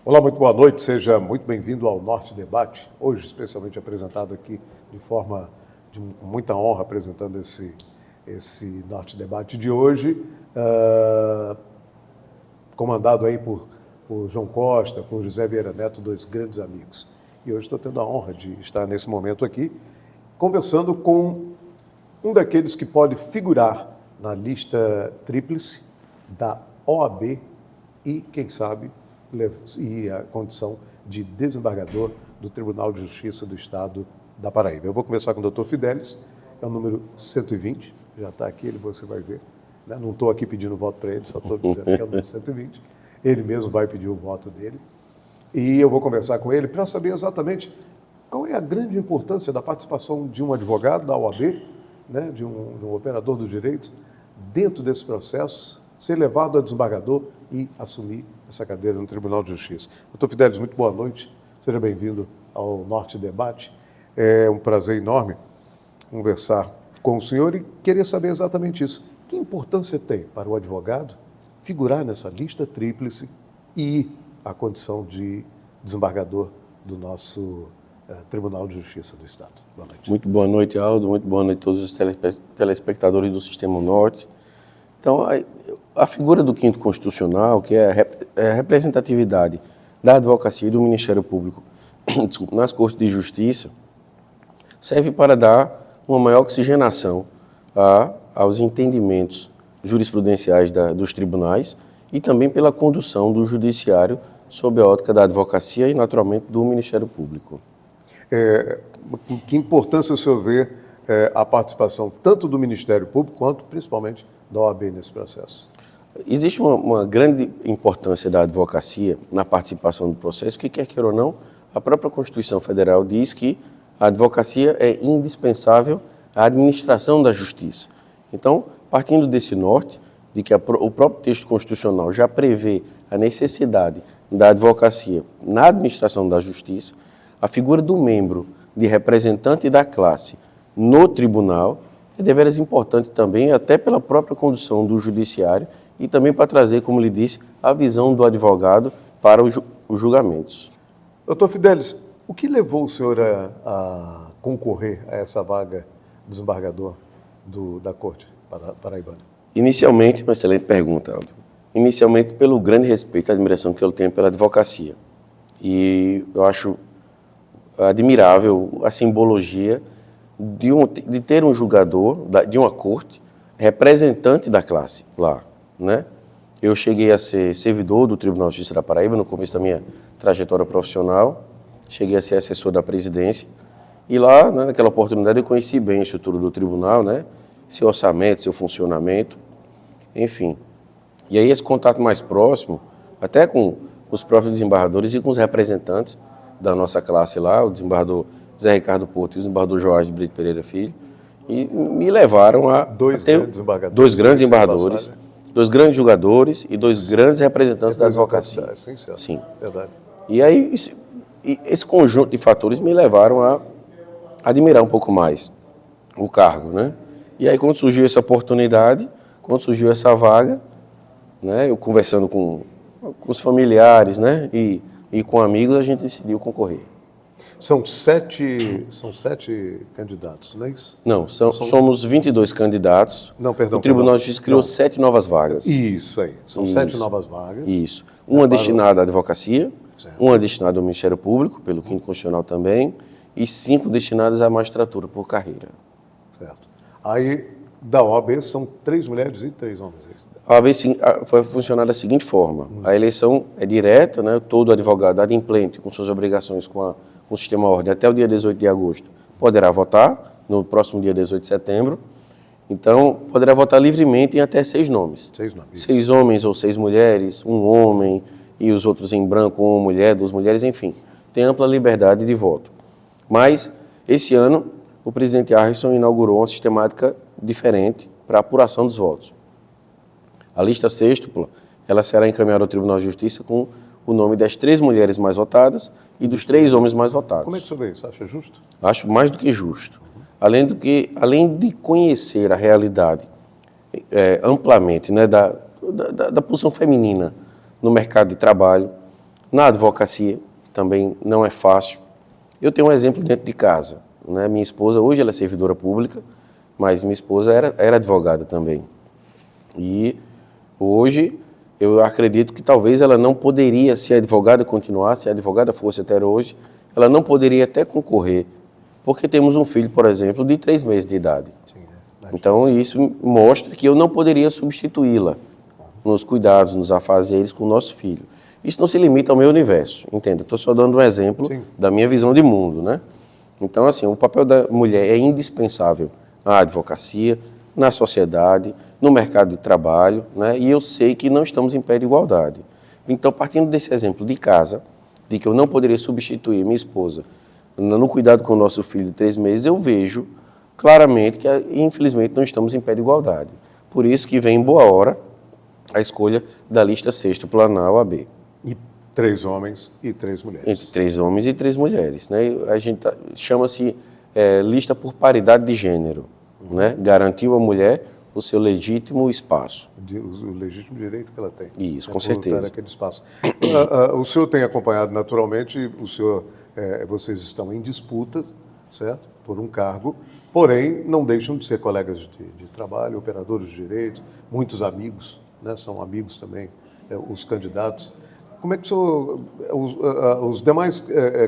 Olá, muito boa noite, seja muito bem-vindo ao Norte Debate, hoje especialmente apresentado aqui de forma de muita honra, apresentando esse Norte Debate de hoje, comandado aí por João Costa, por José Vieira Neto, dois grandes amigos. E hoje estou tendo a honra de estar nesse momento aqui, conversando com um daqueles que pode figurar na lista tríplice da OAB e, quem sabe, e a condição de desembargador do Tribunal de Justiça do Estado da Paraíba. Eu vou começar com o doutor Fidelis, é o número 120, já está aqui, você vai ver. Né? Não estou aqui pedindo voto para ele, só estou dizendo que é o número 120. Ele mesmo vai pedir o voto dele. E eu vou conversar com ele para saber exatamente qual é a grande importância da participação de um advogado da OAB, né? de um operador do direito, dentro desse processo, ser levado a desembargador e assumir essa cadeira no Tribunal de Justiça. Doutor Fidelis, muito boa noite. Seja bem-vindo ao Norte Debate. É um prazer enorme conversar com o senhor e queria saber exatamente isso. Que importância tem para o advogado figurar nessa lista tríplice e a condição de desembargador do nosso Tribunal de Justiça do Estado? Boa noite. Muito boa noite, Aldo. Muito boa noite a todos os telespectadores do Sistema Norte. Então, a figura do quinto constitucional, que é a representatividade da advocacia e do Ministério Público nas Cortes de Justiça, serve para dar uma maior oxigenação aos entendimentos jurisprudenciais dos tribunais e também pela condução do judiciário sob a ótica da advocacia e, naturalmente, do Ministério Público. Que importância o senhor vê a participação tanto do Ministério Público quanto, principalmente, da OAB nesse processo? Existe uma grande importância da advocacia na participação do processo, porque, quer queira ou não, a própria Constituição Federal diz que a advocacia é indispensável à administração da justiça. Então, partindo desse norte, de que o próprio texto constitucional já prevê a necessidade da advocacia na administração da justiça, a figura do membro de representante da classe no tribunal é deveras importante também, até pela própria condução do judiciário e também para trazer, como lhe disse, a visão do advogado para os julgamentos. Doutor Fidelis, o que levou o senhor a concorrer a essa vaga de desembargador da Corte Paraibana? Inicialmente, uma excelente pergunta, Aldo. Inicialmente, pelo grande respeito e admiração que eu tenho pela advocacia. E eu acho admirável a simbologia de ter um julgador de uma corte representante da classe lá, né? Eu cheguei a ser servidor do Tribunal de Justiça da Paraíba no começo da minha trajetória profissional, cheguei a ser assessor da presidência e lá, né, naquela oportunidade, eu conheci bem a estrutura do tribunal, né? Seu orçamento, seu funcionamento, enfim. E aí esse contato mais próximo, até com os próprios desembargadores e com os representantes da nossa classe lá, o desembargador Zé Ricardo Porto e o desembargador Jorge Brito Pereira Filho, e me levaram a dois grandes embargadores, dois grandes julgadores e dois grandes representantes da advocacia. Sim, verdade. E aí esse conjunto de fatores me levaram a admirar um pouco mais o cargo, né? E aí quando surgiu essa oportunidade, quando surgiu essa vaga, né, eu conversando com os familiares, né, e com amigos, a gente decidiu concorrer. São sete candidatos, não é isso? Não, somos 22 candidatos. Não, perdão. O Tribunal de Justiça criou 7 novas vagas. Isso aí, são 7 novas vagas. Isso. Uma destinada à advocacia, certo. Uma destinada ao Ministério Público, pelo quinto constitucional também, e 5 destinadas à magistratura por carreira. Certo. Aí, da OAB, são 3 mulheres e 3 homens. A OAB foi funcionar da seguinte forma. A eleição é direta, né? Todo advogado adimplente com suas obrigações com o sistema ordem até o dia 18 de agosto poderá votar, no próximo dia 18 de setembro. Então, poderá votar livremente em até 6 nomes. 6 nomes. 6 homens ou 6 mulheres, um homem e os outros em branco, uma mulher, 2 mulheres, enfim. Tem ampla liberdade de voto. Mas, esse ano, o presidente Harrison inaugurou uma sistemática diferente para a apuração dos votos. A lista sextupla, ela será encaminhada ao Tribunal de Justiça com o nome das 3 mulheres mais votadas e dos 3 homens mais votados. Como é que você vê isso? Acha justo? Acho mais do que justo. Além de conhecer a realidade amplamente, né, da posição feminina no mercado de trabalho, Na advocacia também não é fácil. Eu tenho um exemplo dentro de casa, né? Minha esposa, hoje ela é servidora pública, mas minha esposa era advogada também. E hoje eu acredito que talvez ela não poderia, se a advogada continuasse, se a advogada fosse até hoje, ela não poderia até concorrer, porque temos um filho, por exemplo, de 3 meses de idade. Sim, então isso mostra que eu não poderia substituí-la nos cuidados, nos afazeres com o nosso filho. Isso não se limita ao meu universo, entende? Estou só dando um exemplo da minha visão de mundo, né? Então, assim, o papel da mulher é indispensável na advocacia, na sociedade, no mercado de trabalho, né? E eu sei que não estamos em pé de igualdade. Então, partindo desse exemplo de casa, de que eu não poderia substituir minha esposa no cuidado com o nosso filho de 3 meses, eu vejo claramente que, infelizmente, não estamos em pé de igualdade. Por isso que vem em boa hora a escolha da lista sextupla na OAB. E 3 homens e 3 mulheres. Entre 3 homens e 3 mulheres, né? A gente chama-se lista por paridade de gênero, né? Garantiu à mulher o seu legítimo espaço. O legítimo direito que ela tem. Isso, com certeza. Aquele espaço. O senhor tem acompanhado naturalmente, vocês estão em disputa, certo? Por um cargo, porém não deixam de ser colegas de trabalho, operadores de direito, muitos amigos, né? São amigos também, os candidatos. Como é que os demais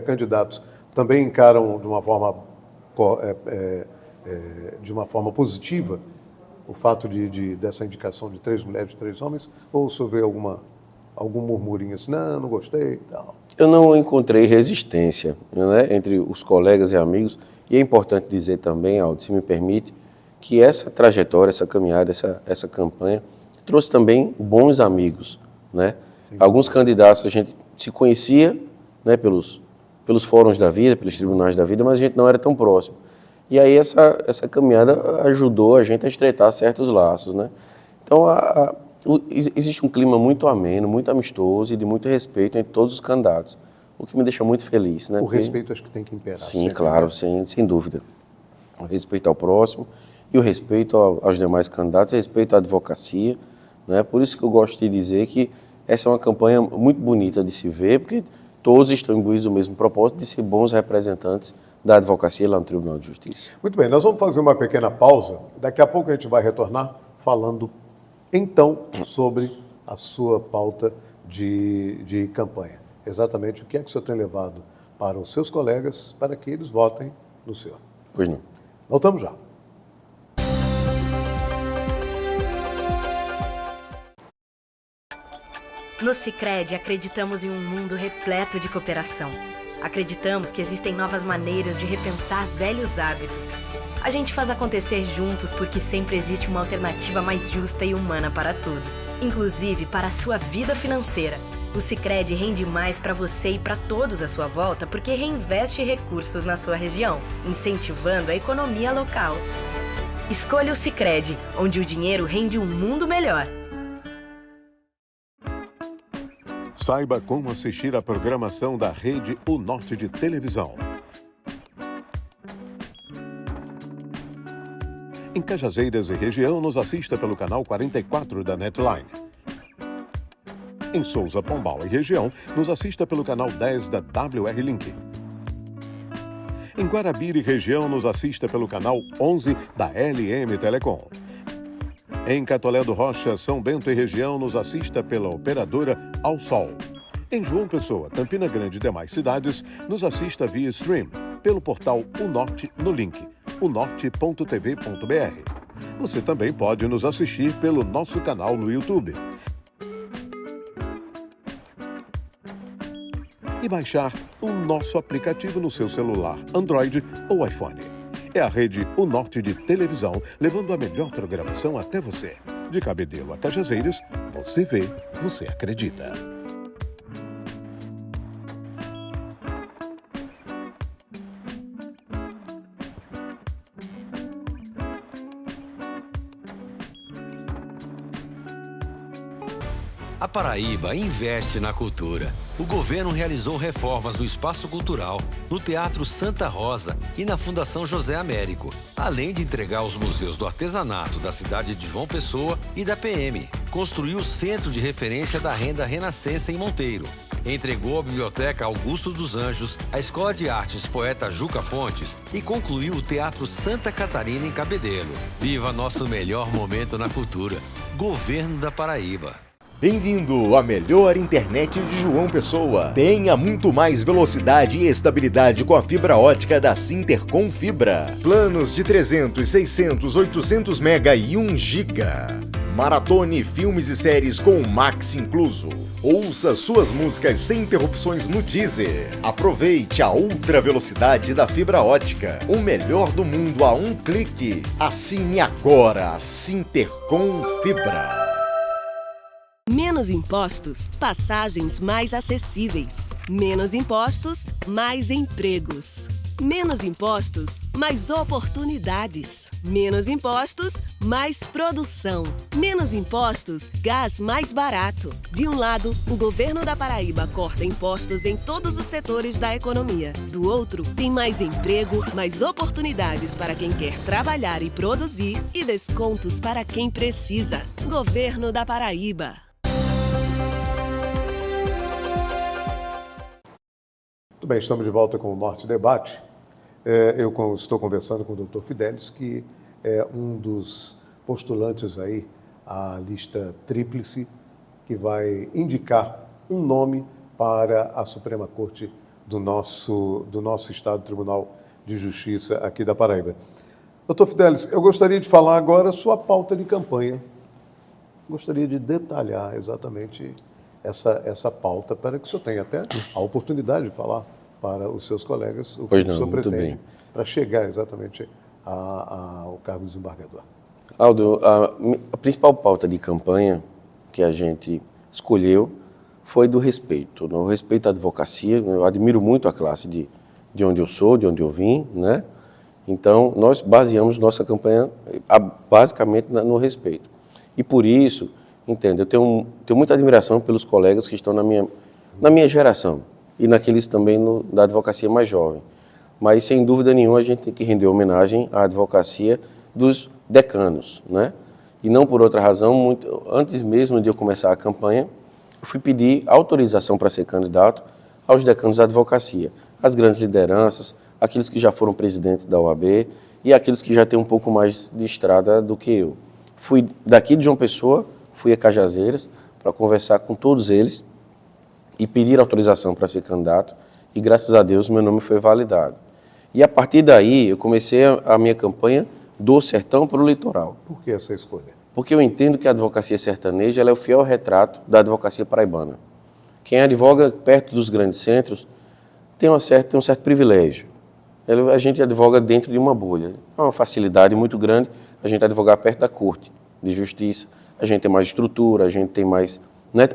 candidatos também encaram de uma forma positiva o fato dessa indicação de 3 mulheres e 3 homens? Ou o senhor vê algum murmurinho assim, não gostei e tal? Eu não encontrei resistência, né, entre os colegas e amigos. E é importante dizer também, Aldo, se me permite, que essa trajetória, essa caminhada, essa campanha trouxe também bons amigos, né? Alguns candidatos a gente se conhecia, né, pelos fóruns da vida, pelos tribunais da vida, mas a gente não era tão próximo. E aí essa caminhada ajudou a gente a estreitar certos laços, né? Então, existe um clima muito ameno, muito amistoso e de muito respeito entre todos os candidatos, o que me deixa muito feliz, né? O respeito acho que tem que imperar. Sim, claro, sem dúvida. O respeito ao próximo e o respeito aos demais candidatos, o respeito à advocacia, né? Por isso que eu gosto de dizer que essa é uma campanha muito bonita de se ver, porque todos estão imbuídos do mesmo propósito de ser bons representantes da advocacia lá no Tribunal de Justiça. Muito bem, nós vamos fazer uma pequena pausa. Daqui a pouco a gente vai retornar falando, então, sobre a sua pauta de campanha. Exatamente o que é que o senhor tem levado para os seus colegas para que eles votem no senhor. Pois não. Voltamos já. No Sicredi, acreditamos em um mundo repleto de cooperação. Acreditamos que existem novas maneiras de repensar velhos hábitos. A gente faz acontecer juntos porque sempre existe uma alternativa mais justa e humana para tudo, inclusive para a sua vida financeira. O Sicredi rende mais para você e para todos à sua volta porque reinveste recursos na sua região, incentivando a economia local. Escolha o Sicredi, onde o dinheiro rende um mundo melhor. Saiba como assistir à programação da rede O Norte de televisão. Em Cajazeiras e região, nos assista pelo canal 44 da Netline. Em Souza, Pombal e região, nos assista pelo canal 10 da WR Link. Em Guarabira e região, nos assista pelo canal 11 da LM Telecom. Em Catolé do Rocha, São Bento e região, nos assista pela operadora Ao Sol. Em João Pessoa, Campina Grande e demais cidades, nos assista via stream, pelo portal O Norte no link onorte.tv.br. Você também pode nos assistir pelo nosso canal no YouTube. E baixar o nosso aplicativo no seu celular, Android ou iPhone. É a rede O Norte de televisão, levando a melhor programação até você. De Cabedelo a Cajazeiras, você vê, você acredita. A Paraíba investe na cultura. O governo realizou reformas no Espaço Cultural, no Teatro Santa Rosa e na Fundação José Américo, além de entregar os museus do artesanato da cidade de João Pessoa e da PM. Construiu o Centro de Referência da Renda Renascença em Monteiro. entregou a Biblioteca Augusto dos Anjos, a Escola de Artes Poeta Juca Pontes e concluiu o Teatro Santa Catarina em Cabedelo. Viva nosso melhor momento na cultura. Governo da Paraíba. Bem-vindo à melhor internet de João Pessoa. Tenha muito mais velocidade e estabilidade com a fibra ótica da Sintercom Fibra. Planos de 300, 600, 800 mega e 1 giga. Maratone filmes e séries com o Max incluso. Ouça suas músicas sem interrupções no Deezer. Aproveite a ultra velocidade da fibra ótica. O melhor do mundo a um clique. Assine agora a Sintercom Fibra. Menos impostos, passagens mais acessíveis. Menos impostos, mais empregos. Menos impostos, mais oportunidades. Menos impostos, mais produção. Menos impostos, gás mais barato. De um lado, o governo da Paraíba corta impostos em todos os setores da economia. Do outro, tem mais emprego, mais oportunidades para quem quer trabalhar e produzir e descontos para quem precisa. Governo da Paraíba. Muito bem, estamos de volta com o Norte Debate. Estou conversando com o Dr. Fidelis, que é um dos postulantes aí à lista tríplice, que vai indicar um nome para a Suprema Corte do nosso Estado, Tribunal de Justiça aqui da Paraíba. Dr. Fidelis, eu gostaria de falar agora sua pauta de campanha. Gostaria de detalhar exatamente essa pauta, para que o senhor tenha até a oportunidade de falar para os seus colegas o que o senhor pretende para chegar exatamente ao cargo de desembargador. Aldo, a principal pauta de campanha que a gente escolheu foi do respeito, o respeito à advocacia. Eu admiro muito a classe de onde eu sou, de onde eu vim, né? Então, nós baseamos nossa campanha basicamente no respeito. E por isso, entende, eu tenho muita admiração pelos colegas que estão na minha geração e naqueles também da advocacia mais jovem. Mas, sem dúvida nenhuma, a gente tem que render homenagem à advocacia dos decanos, né? E não por outra razão, antes mesmo de eu começar a campanha, eu fui pedir autorização para ser candidato aos decanos da advocacia, as grandes lideranças, aqueles que já foram presidentes da OAB e aqueles que já têm um pouco mais de estrada do que eu. Fui daqui de João Pessoa, fui a Cajazeiras para conversar com todos eles e pedir autorização para ser candidato, e graças a Deus meu nome foi validado. E a partir daí eu comecei a minha campanha do sertão para o litoral. Por que essa escolha? Porque eu entendo que a advocacia sertaneja ela é o fiel retrato da advocacia paraibana. Quem advoga perto dos grandes centros tem um certo privilégio. A gente advoga dentro de uma bolha. É uma facilidade muito grande a gente advogar perto da corte de justiça. A gente tem mais estrutura, a gente tem mais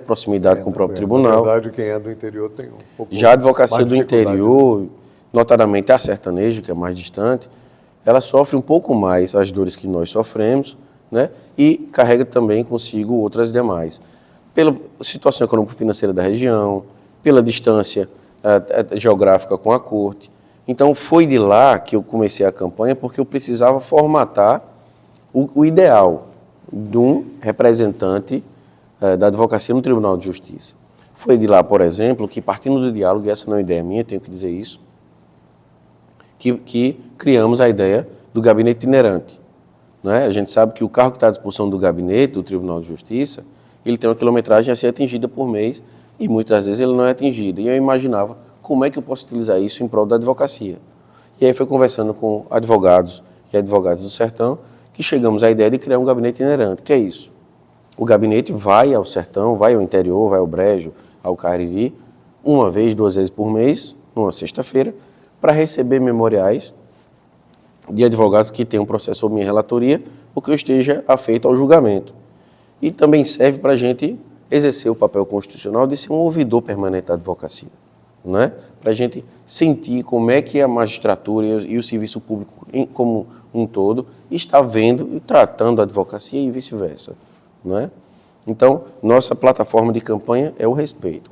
proximidade com o próprio tribunal. Na verdade, quem é do interior tem um pouco Já a advocacia do interior, notadamente a sertaneja, que é mais distante, ela sofre um pouco mais as dores que nós sofremos, né? E carrega também consigo outras demais. Pela situação econômico-financeira da região, pela distância geográfica com a corte. Então, foi de lá que eu comecei a campanha, porque eu precisava formatar o ideal de um representante da advocacia no Tribunal de Justiça. Foi de lá, por exemplo, que partindo do diálogo, e essa não é ideia minha, tenho que dizer isso, que criamos a ideia do gabinete itinerante. Não é? A gente sabe que o carro que está à disposição do gabinete, do Tribunal de Justiça, ele tem uma quilometragem a ser atingida por mês e muitas vezes ele não é atingido. E eu imaginava como é que eu posso utilizar isso em prol da advocacia. E aí foi conversando com advogados e advogadas do sertão que chegamos à ideia de criar um gabinete itinerante. O que é isso? O gabinete vai ao sertão, vai ao interior, vai ao Brejo, ao Cariri, uma vez, 2 vezes por mês, numa sexta-feira, para receber memoriais de advogados que tenham processo sob minha relatoria ou que eu esteja afeito ao julgamento. E também serve para a gente exercer o papel constitucional de ser um ouvidor permanente da advocacia, não é? Para a gente sentir como é que a magistratura e o serviço público como um todo está vendo e tratando a advocacia e vice-versa, não é? Então, nossa plataforma de campanha é o respeito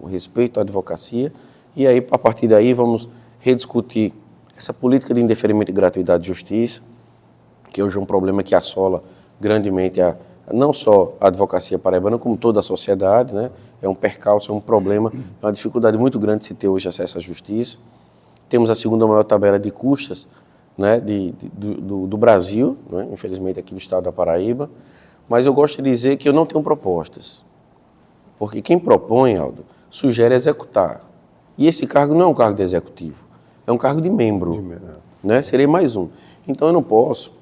à advocacia, e aí, a partir daí, vamos rediscutir essa política de indeferimento e gratuidade de justiça, que hoje é um problema que assola grandemente a não só a advocacia paraibana, como toda a sociedade, né? É um percalço, é um problema, é uma dificuldade muito grande de se ter hoje acesso à justiça. Temos a segunda maior tabela de custas, né, do Brasil, né? Infelizmente aqui no estado da Paraíba, mas eu gosto de dizer que eu não tenho propostas, porque quem propõe, Aldo, sugere executar. E esse cargo não é um cargo de executivo, é um cargo de membro, né? Serei mais um. Então eu não posso,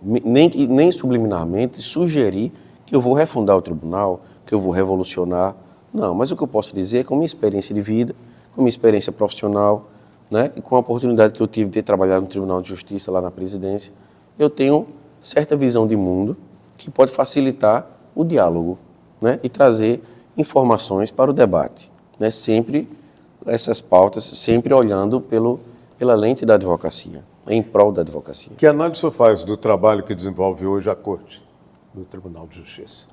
nem subliminarmente, sugerir que eu vou refundar o tribunal, que eu vou revolucionar. Não, mas o que eu posso dizer é com a minha experiência de vida, com a minha experiência profissional, né, e com a oportunidade que eu tive de ter trabalhado no Tribunal de Justiça lá na presidência, eu tenho certa visão de mundo que pode facilitar o diálogo, né, e trazer informações para o debate, né, sempre essas pautas, sempre olhando pela lente da advocacia, em prol da advocacia. Que análise o senhor faz do trabalho que desenvolve hoje a Corte do Tribunal de Justiça?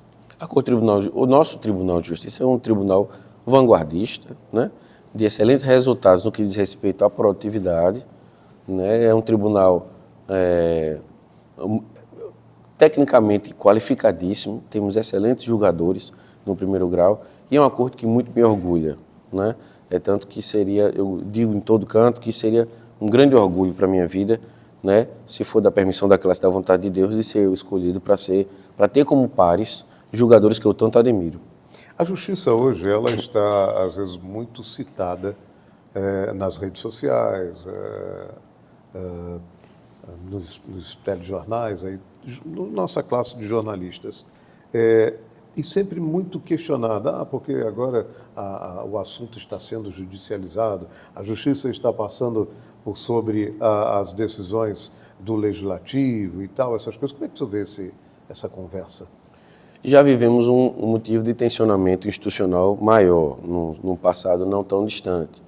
O nosso Tribunal de Justiça é um tribunal vanguardista, né, de excelentes resultados no que diz respeito à produtividade, né, é um tribunal tecnicamente qualificadíssimo, temos excelentes julgadores no primeiro grau e é uma corte que muito me orgulha, né, é tanto que seria, eu digo em todo canto, que seria um grande orgulho para a minha vida, né, se for da permissão da classe da vontade de Deus, de ser eu escolhido para ter como pares julgadores que eu tanto admiro. A justiça hoje, ela está, às vezes, muito citada nas redes sociais, nos telejornais, nossa classe de jornalistas. E sempre muito questionada, porque agora o assunto está sendo judicializado, a justiça está passando por sobre as decisões do legislativo e tal, essas coisas. Como é que o senhor vê essa conversa? Já vivemos um motivo de tensionamento institucional maior, num passado não tão distante.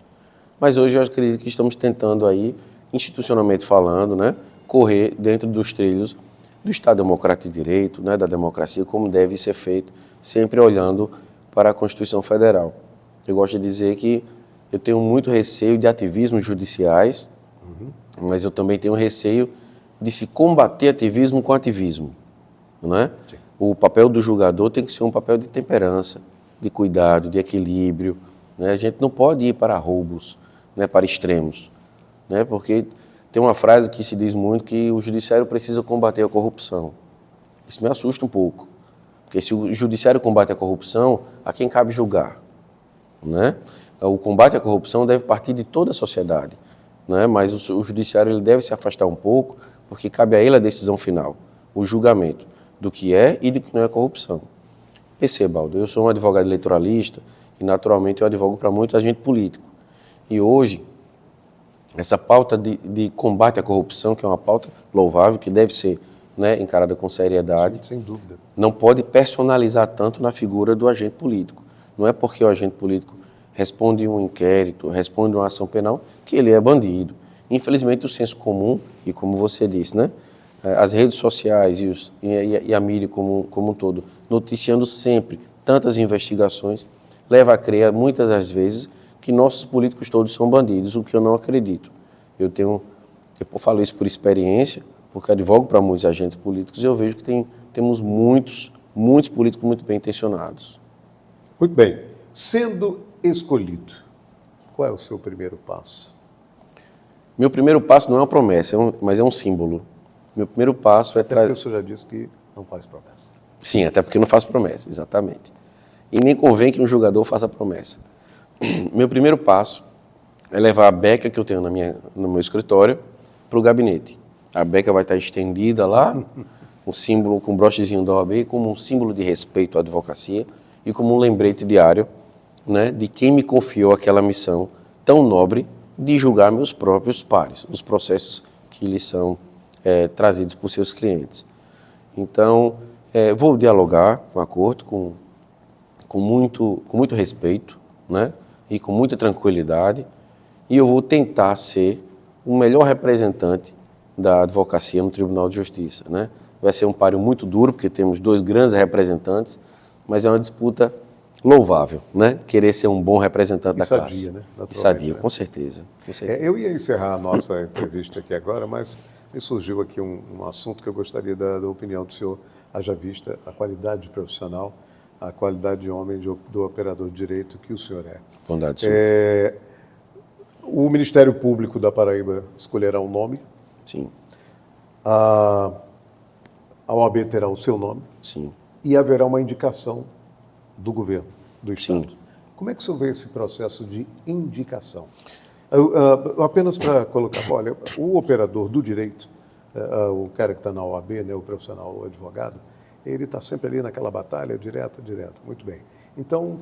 Mas hoje eu acredito que estamos tentando aí, institucionalmente falando, né, correr dentro dos trilhos do Estado Democrático de Direito, né, da democracia, como deve ser feito, sempre olhando para a Constituição Federal. Eu gosto de dizer que eu tenho muito receio de ativismos judiciais, mas eu também tenho receio de se combater ativismo com ativismo, não é? Sim. O papel do julgador tem que ser um papel de temperança, de cuidado, de equilíbrio, né? A gente não pode ir para roubos, né, para extremos, né? Porque tem uma frase que se diz muito que o judiciário precisa combater a corrupção. Isso me assusta um pouco, porque se o judiciário combate a corrupção, a quem cabe julgar, né? O combate à corrupção deve partir de toda a sociedade, né? Mas o judiciário ele deve se afastar um pouco, porque cabe a ele a decisão final, o julgamento do que é e do que não é corrupção. Perceba, Aldo, eu sou um advogado eleitoralista e, naturalmente, eu advogo para muito agente político. E hoje, essa pauta de combate à corrupção, que é uma pauta louvável, que deve ser, né, encarada com seriedade, sem dúvida, não pode personalizar tanto na figura do agente político. Não é porque o agente político responde um inquérito, responde uma ação penal, que ele é bandido. Infelizmente, o senso comum, e como você disse, né, as redes sociais e a mídia como um todo, noticiando sempre tantas investigações, leva a crer, muitas das vezes, que nossos políticos todos são bandidos, o que eu não acredito. Eu falo isso por experiência, porque advogo para muitos agentes políticos, e eu vejo que temos muitos políticos muito bem intencionados. Muito bem. Sendo escolhido, qual é o seu primeiro passo? Meu primeiro passo não é uma promessa, mas é um símbolo. Meu primeiro passo é trazer... O senhor já disse que não faz promessa. Sim, até porque eu não faço promessa, exatamente. E nem convém que um julgador faça promessa. Meu primeiro passo é levar a beca que eu tenho no meu escritório para o gabinete. A beca vai estar estendida lá, um símbolo com um brochezinho da OAB, como um símbolo de respeito à advocacia e como um lembrete diário, né, de quem me confiou aquela missão tão nobre de julgar meus próprios pares, os processos que lhes são trazidos por seus clientes. Então, vou dialogar com a Corte com muito respeito, né, e com muita tranquilidade, e eu vou tentar ser o melhor representante da advocacia no Tribunal de Justiça, né? Vai ser um páreo muito duro, porque temos 2 grandes representantes, mas é uma disputa louvável, né? Querer ser um bom representante da classe. Né? E sadia, com certeza. Eu ia encerrar a nossa entrevista aqui agora, mas me surgiu aqui um assunto que eu gostaria da opinião do senhor haja vista a qualidade profissional, a qualidade de homem do operador de direito que o senhor é. Bondade sua. O Ministério Público da Paraíba escolherá um nome, Sim, a OAB terá o seu nome sim. e haverá uma indicação do governo, do Sim. Estado. Como é que o senhor vê esse processo de indicação? Apenas para colocar, olha, o operador do direito, o cara que está na OAB, né, o profissional, o advogado, ele está sempre ali naquela batalha direta, muito bem. Então,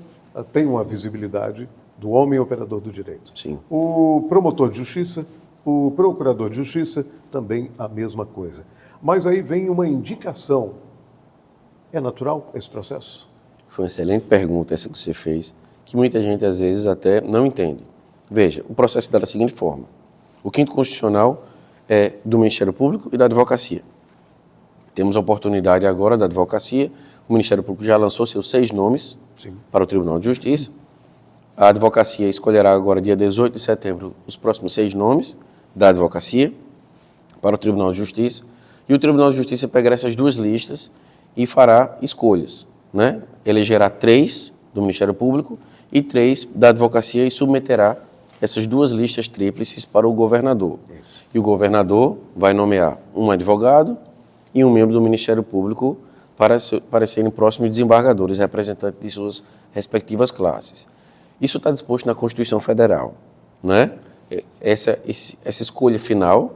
tem uma visibilidade do homem operador do direito. Sim. O promotor de justiça, o procurador de justiça, também a mesma coisa. Mas aí vem uma indicação. É natural esse processo? Foi uma excelente pergunta essa que você fez, que muita gente às vezes até não entende. Veja, o processo dá da seguinte forma. O quinto constitucional é do Ministério Público e da Advocacia. Temos a oportunidade agora da Advocacia, o Ministério Público já lançou seus 6 nomes para o Tribunal de Justiça. A Advocacia escolherá agora, dia 18 de setembro, os próximos 6 nomes da Advocacia para o Tribunal de Justiça. E o Tribunal de Justiça pegará essas 2 listas e fará escolhas, né? Elegerá 3 do Ministério Público e 3 da Advocacia e submeterá essas 2 listas tríplices para o governador. E o governador vai nomear um advogado e um membro do Ministério Público para serem próximos desembargadores, representantes de suas respectivas classes. Isso está disposto na Constituição Federal, né? Essa escolha final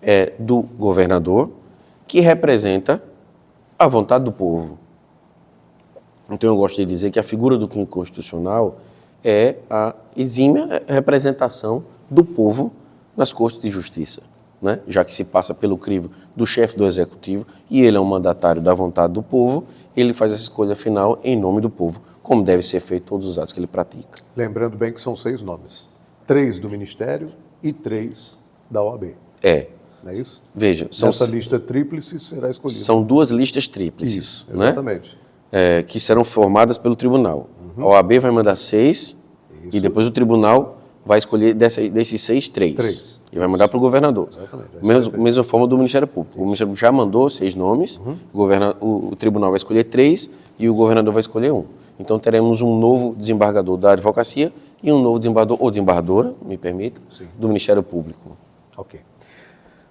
é do governador, que representa a vontade do povo. Então eu gosto de dizer que a figura do quinto constitucional é a exímia representação do povo nas cortes de justiça, né? Já que se passa pelo crivo do chefe do executivo e ele é um mandatário da vontade do povo, ele faz essa escolha final em nome do povo, como deve ser feito todos os atos que ele pratica. Lembrando bem que são 6 nomes. 3 do Ministério e 3 da OAB. É. Não é isso? Veja, Nessa lista tríplice será escolhida. São 2 listas tríplices, Isso, né? exatamente. Que serão formadas pelo tribunal. A OAB vai mandar 6 e depois o tribunal vai escolher desses 6, 3. E vai mandar para o governador. Exatamente. Mesma forma do Ministério Público. O Ministério Público já mandou 6 nomes, o tribunal vai escolher 3 e o governador vai escolher 1. Então teremos um novo desembargador da Advocacia e um novo desembargador, ou desembargadora, me permita, do Ministério Público. Ok.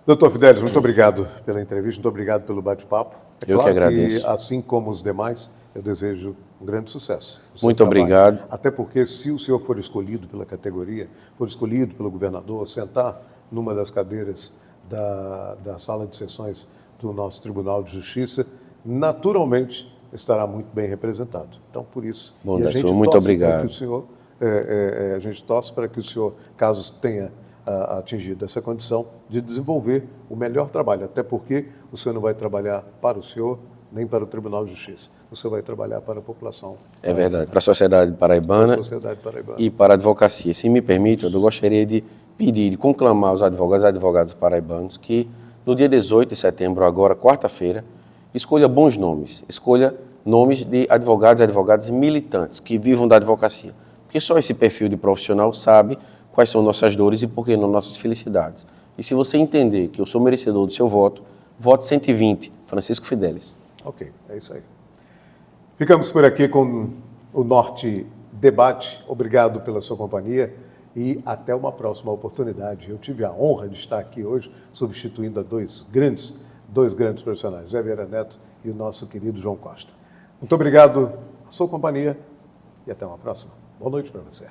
Doutor Fidelis, muito obrigado pela entrevista, muito obrigado pelo bate-papo. Eu que agradeço. E, assim como os demais, eu desejo um grande sucesso. Muito obrigado. Até porque, se o senhor for escolhido pela categoria, for escolhido pelo governador, sentar numa das cadeiras da sala de sessões do nosso Tribunal de Justiça, naturalmente estará muito bem representado. Então, por isso, Bom, e a gente muito torce obrigado. para que o senhor, a gente torce para que o senhor, caso tenha atingido essa condição, de desenvolver o melhor trabalho, até porque o senhor não vai trabalhar para o senhor, nem para o Tribunal de Justiça. O senhor vai trabalhar para a população. É verdade, para a sociedade paraibana, e para a advocacia. Se me permite, eu gostaria de pedir, de conclamar os advogados e advogadas paraibanos que no dia 18 de setembro, agora, quarta-feira, escolha bons nomes, escolha nomes de advogados e advogadas militantes que vivam da advocacia. Porque só esse perfil de profissional sabe quais são nossas dores e, por que não, nossas felicidades. E se você entender que eu sou merecedor do seu voto, vote 120, Francisco Fidelis. Ok, é isso aí. Ficamos por aqui com o Norte Debate. Obrigado pela sua companhia e até uma próxima oportunidade. Eu tive a honra de estar aqui hoje, substituindo a dois grandes profissionais, Zé Vieira Neto e o nosso querido João Costa. Muito obrigado pela sua companhia e até uma próxima. Boa noite para você.